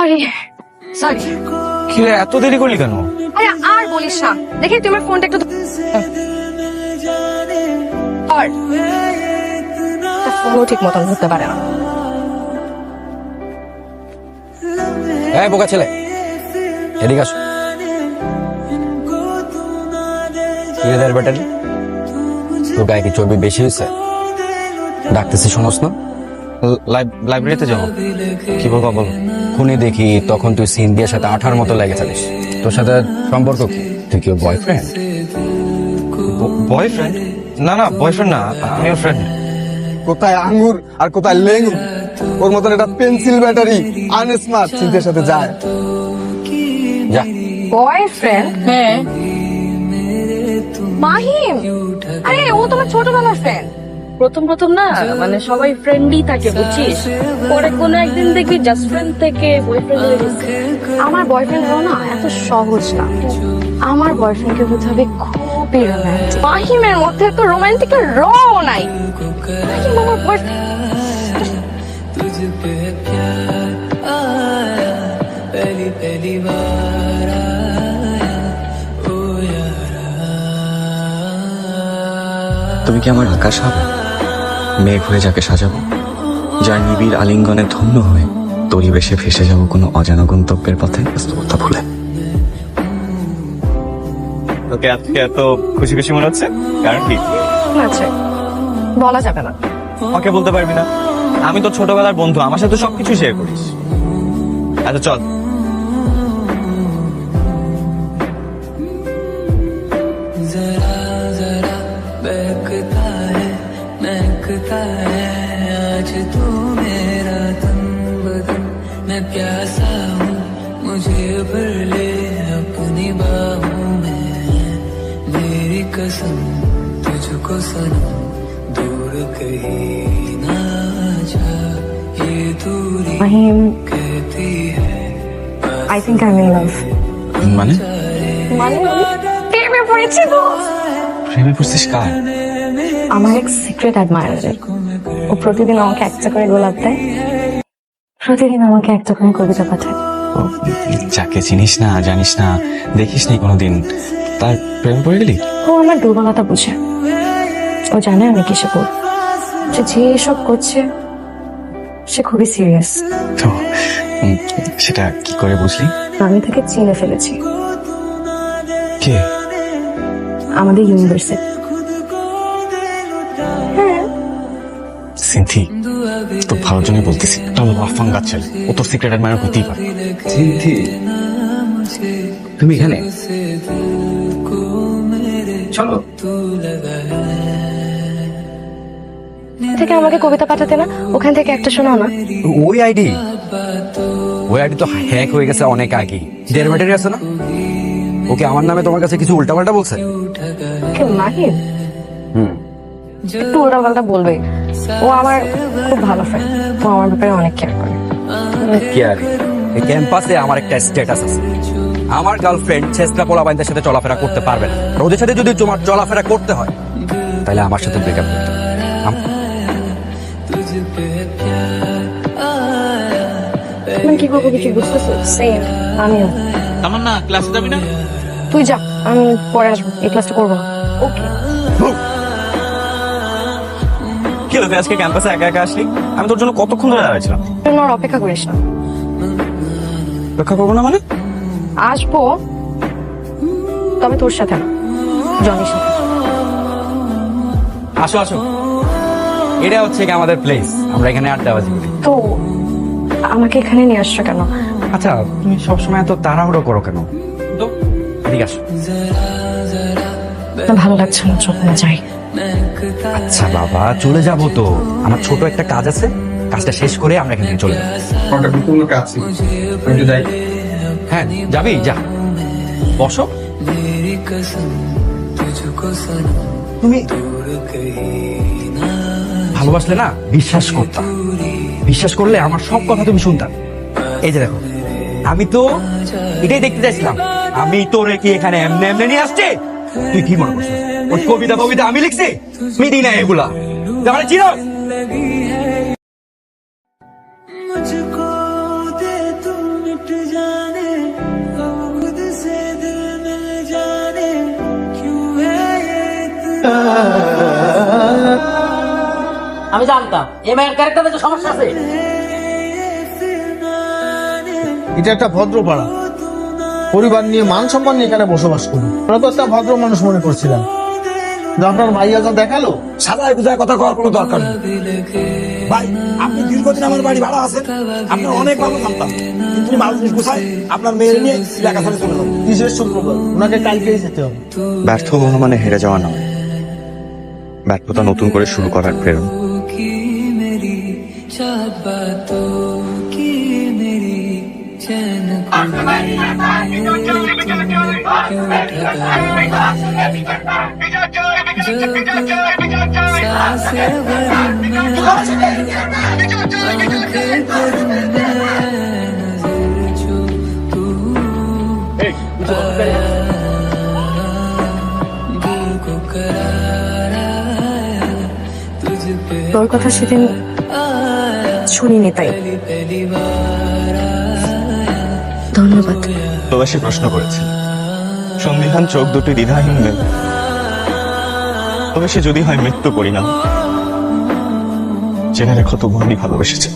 Sorry sorry. কি রে, এত দেরি করলি কেন? আরে আর বলিস না, দেখি তোমার ফোনটা একটু আর ফোনও ঠিক মতন ধরতে পারে না। এই বোকা ছেলে, এদিকে আসো। কি রে ব্যাটারি, তোর গায়ে কি চর্বি বেশি হয়েছে? ডাকতেছি শোনস না? লাইব্রেরিতে যাবো। কি বলবো বল? ফোনে দেখি তখন তুই সিন্ধিয়ার সাথে আঠার মতো লেগে থাকিস। তোর সাথে সম্পর্ক কি? তুই কি বয়ফ্রেন্ড? বয়ফ্রেন্ড? না না, বয়ফ্রেন্ড না, আমি ওর ফ্রেন্ড। কোথায় আঙ্গুর আর কোথায় লেঙ্গুর, ওর মতন একটা পেন্সিল ব্যাটারি আনস্মার্ট চিন্তার সাথে যায়। যা। বয়ফ্রেন্ড? হ্যাঁ। মাহিম, আরে ও তোমার ছোটবেলার ফ্রেন্ড। প্রথম প্রথম না, মানে সবাই ফ্রেন্ডই থাকে বুঝছিস, পরে কোনো একদিন দেখবি জাস্ট ফ্রেন্ড থেকে বয়ফ্রেন্ড হয়ে গেছে। আমার বয়ফ্রেন্ড হলো না এত সহজ না। আমার বয়ফ্রেন্ডকে হতে হবে খুবই রোমান্টিক। মাহিমের মধ্যে তো রোমান্টিকের রও নাই। মাহিম আমার তুমি কি আমার আকাশ হবে, মেঘ হয়ে যাকে সাজাবো, যার নিবিড় আলিঙ্গনে ধন্য হয়ে পরিবেশে ভেসে যাবো কোনো অজানা গন্তব্যের পথে বাস্তবতা ভুলে। তোকে আজকে এত খুশি খুশি মনে হচ্ছে, কারণ কি? আছে বলা যাবে না। আমাকে বলতে পারবি না? আমি তো ছোটবেলার বন্ধু, আমার সাথে সবকিছু শেয়ার করিস। আচ্ছা চল। आज तू मेरा तन बदन, मैं प्यासा हूँ मुझे भर ले अपनी बाहों में। मेरी कसम तुझको सनम, दूर कहीं ना जा, ये दूरी মাহিম, कहती है I think I'm in love. মানে? মানে প্রেমে পড়েছি তো। প্রেমে পড়ছিস কার? আমার এক সিক্রেট অ্যাডমায়ারার। ও প্রতিদিন আমাকে একটা করে গোলাপ দেয়, প্রতিদিন আমাকে একটা করে কবিতা পাঠায়। যাকে চিনিস না, জানিস না, দেখিস নি কোনোদিন, তার প্রেম পড়ে গেলি? ও আমার দুর্বলতা বুঝে। ও জানে আমি কিসে পড়ি, যে এসব করছে সে খুবই সিরিয়াস। তো সেটা কি করে বুঝলি? আমি তাকে চিনে ফেলেছি। কে? আমাদের ইউনিভার্সিটি। সিনথি, তো ভালোর জন্যই বলতেছি, একটা লাফাঙ্গা ছেলে, ও তোর সিক্রেট অ্যাডমায়ার হতেই পারে। সিনথি, তুমি এখানে? চলো। থেকে আমাকে কবিতা পাঠাতে না, ওখান থেকে একটা শোনাও না। ওই আইডি তো হ্যাক হয়ে গেছে অনেক আগে। দেড় ব্যাটারি আছে না? ওকে আমার নামে তোমার কাছে কিছু উল্টাপাল্টা বলছে? মাহিম একটু উল্টাপাল্টা বলবে। ও আমার খুব ভালো ফ্রেন্ড, ও আমার ব্যাপারে অনেক কেয়ার করে। কেয়ার? এই ক্যাম্পাসে আমার একটা স্ট্যাটাস আছে। আমার গার্লফ্রেন্ড ছেসরা পোলাপাইনদের সাথে চলাফেরা করতে পারবে না। আর ওদের সাথে যদি তোমার চলাফেরা করতে হয়, তাহলে আমার সাথে ব্রেকআপ করতে হবে। আমি কি করবো কিছু বুঝতেছো? সেম আমিও। তামান্না, ক্লাসে যাবি না? তুই যা, আমি পরে আসবো, এই ক্লাসটা করবো না। ওকে। কি হলো, তুই আজকে ক্যাম্পাসে একা একা আসলি? আমি তোর জন্য কতক্ষণ ধরে দাঁড়াইছিলাম। তুই আর অপেক্ষা করিস না। অপেক্ষা করবো না মানে? আসবো, তবে তোর সাথে না, জনির সাথে। আসো আসো, এটা হচ্ছে কি আমাদের প্লেস, আমরা এখানে আড্ডাবাজি করি। তো আমাকে এখানে নিয়ে আসছো কেন? আচ্ছা, তুমি সবসময় এত তাড়াহুড়ো করো কেন? তো এদিকে আসো। ভালো লাগছে না, চল না যাই। আচ্ছা বাবা, চলে যাবো তো, আমার ছোট একটা কাজ আছে, কাজটা শেষ করে আমরা এখান থেকে চলে যাবো। হ্যাঁ যাবি, যা বসো। তুমি ভালোবাসলে না বিশ্বাস করতাম, বিশ্বাস করলে আমার সব কথা তুমি শুনতাম। এই যে দেখো, আমি তো এটাই দেখতে চাইছিলাম, আমি তোরে কি এখানে এমনি এমনি নিয়ে আসছি? তুই কি মনে করছিস ওই কবিতা আমি লিখছি? মিদি না এগুলা, তাহলে চিরস। मुझको दे तू मिट আমি জানতাম এই মায়ের ক্যারেক্টারে যে সমস্যা আছে। এটা একটা ভদ্র পাড়া, পরিবার নিয়ে মান সম্মান নিয়ে এখানে বসবাস করি। আমরা তো একটা ভদ্র মানুষ মনে করছিলাম, কিন্তু আপনার ভাইয়া যা দেখালো। সাদা বুঝায় কথা কওয়ার কোনো দরকার নেই ভাই। আপনি দীর্ঘদিন আমার বাড়ি ভাড়া আছেন, আপনার অনেক ভালো জানতাম, কিন্তু মানুষ গুছায় আপনার মেয়ের নিয়ে এলাকা ছেড়ে চলে যাবো। কিসের শুক্রবার? ওনাকে কালকেই যেতে হবে। ব্যর্থ হওয়া মানে হেরে যাওয়া নয়, ব্যর্থতা নতুন করে শুরু করার প্রেরণা। की मेरी चाहत बातों की मेरी चैन को क्यों ठगा जब सांसें भरूं मैं आंखें भरूं मैं नजर जो तू आया दिल को करार आया तुझ पे তোর কথা সেদিন শুনিনি, তাই पहली बार आया ধন্যবাদ। ভালোবাসি প্রশ্ন করেছে, সন্দিহান চোখ দুটি দ্বিধাহীন নেই। ভালোবাসি যদি হয় মৃত্যু পরিণাম, জেনে রেখো তবু আমি ভালোবেসেছি।